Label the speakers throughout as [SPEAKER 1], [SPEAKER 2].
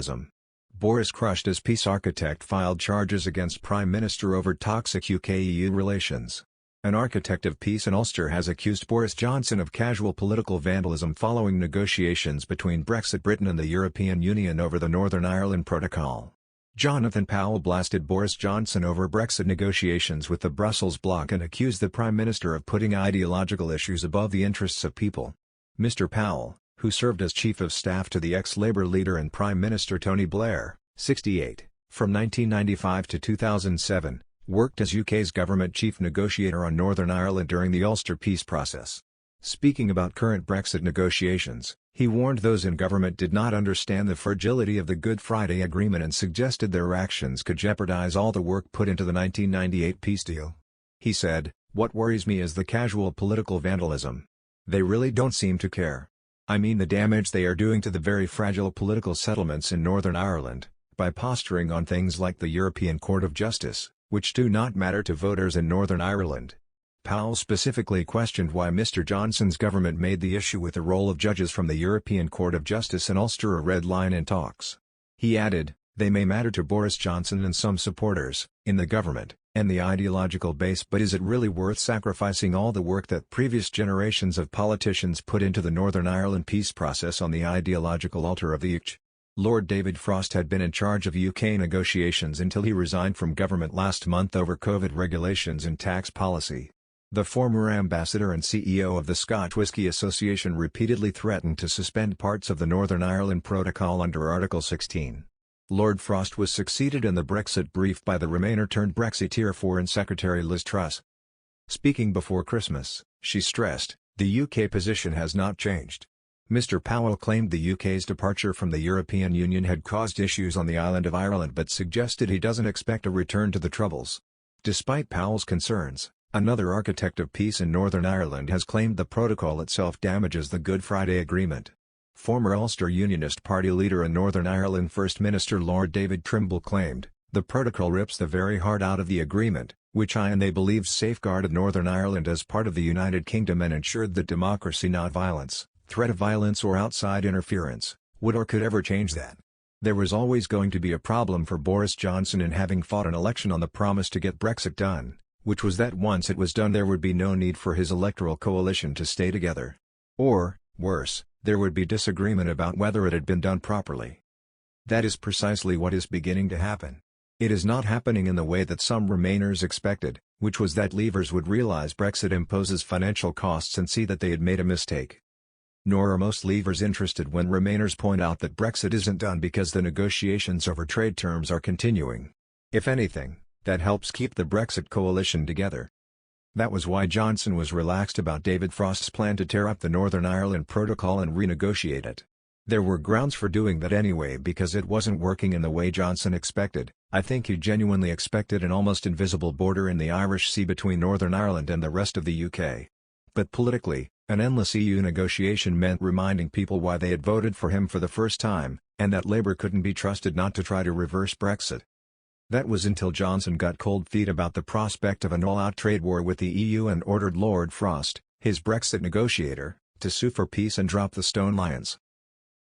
[SPEAKER 1] vandalism. Boris crushed as peace architect filed charges against Prime Minister over toxic UK-EU relations. An architect of peace in Ulster has accused Boris Johnson of casual political vandalism following negotiations between Brexit Britain and the European Union over the Northern Ireland Protocol. Jonathan Powell blasted Boris Johnson over Brexit negotiations with the Brussels bloc and accused the Prime Minister of putting ideological issues above the interests of people. Mr. Powell, who served as Chief of Staff to the ex-Labour leader and Prime Minister Tony Blair, 68, from 1995 to 2007, worked as UK's government chief negotiator on Northern Ireland during the Ulster peace process. Speaking about current Brexit negotiations, he warned those in government did not understand the fragility of the Good Friday Agreement and suggested their actions could jeopardise all the work put into the 1998 peace deal. He said, "What worries me is the casual political vandalism. They really don't seem to care. I mean the damage they are doing to the very fragile political settlements in Northern Ireland, by posturing on things like the European Court of Justice, which do not matter to voters in Northern Ireland." Powell specifically questioned why Mr. Johnson's government made the issue with the role of judges from the European Court of Justice in Ulster a red line in talks. He added, "They may matter to Boris Johnson and some supporters, in the government, and the ideological base, but is it really worth sacrificing all the work that previous generations of politicians put into the Northern Ireland peace process on the ideological altar of the ICH?" Lord David Frost had been in charge of UK negotiations until he resigned from government last month over COVID regulations and tax policy. The former ambassador and CEO of the Scotch Whisky Association repeatedly threatened to suspend parts of the Northern Ireland Protocol under Article 16. Lord Frost was succeeded in the Brexit brief by the Remainer-turned-Brexiteer Foreign Secretary Liz Truss. Speaking before Christmas, she stressed, "The UK position has not changed." Mr. Powell claimed the UK's departure from the European Union had caused issues on the island of Ireland but suggested he doesn't expect a return to the Troubles. Despite Powell's concerns, another architect of peace in Northern Ireland has claimed the protocol itself damages the Good Friday Agreement. Former Ulster Unionist Party leader and Northern Ireland First Minister Lord David Trimble claimed, "The protocol rips the very heart out of the agreement, which I and they believed safeguarded Northern Ireland as part of the United Kingdom and ensured that democracy, not violence, threat of violence or outside interference, would or could ever change that." There was always going to be a problem for Boris Johnson in having fought an election on the promise to get Brexit done, which was that once it was done there would be no need for his electoral coalition to stay together. Or, worse, there would be disagreement about whether it had been done properly. That is precisely what is beginning to happen. It is not happening in the way that some Remainers expected, which was that Leavers would realise Brexit imposes financial costs and see that they had made a mistake. Nor are most Leavers interested when Remainers point out that Brexit isn't done because the negotiations over trade terms are continuing. If anything, that helps keep the Brexit coalition together. That was why Johnson was relaxed about David Frost's plan to tear up the Northern Ireland Protocol and renegotiate it. There were grounds for doing that anyway because it wasn't working in the way Johnson expected. I think he genuinely expected an almost invisible border in the Irish Sea between Northern Ireland and the rest of the UK. But politically, an endless EU negotiation meant reminding people why they had voted for him for the first time, and that Labour couldn't be trusted not to try to reverse Brexit. That was until Johnson got cold feet about the prospect of an all-out trade war with the EU and ordered Lord Frost, his Brexit negotiator, to sue for peace and drop the Stone Lions.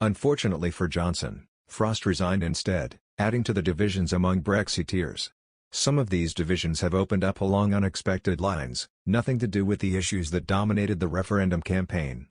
[SPEAKER 1] Unfortunately for Johnson, Frost resigned instead, adding to the divisions among Brexiteers. Some of these divisions have opened up along unexpected lines, nothing to do with the issues that dominated the referendum campaign.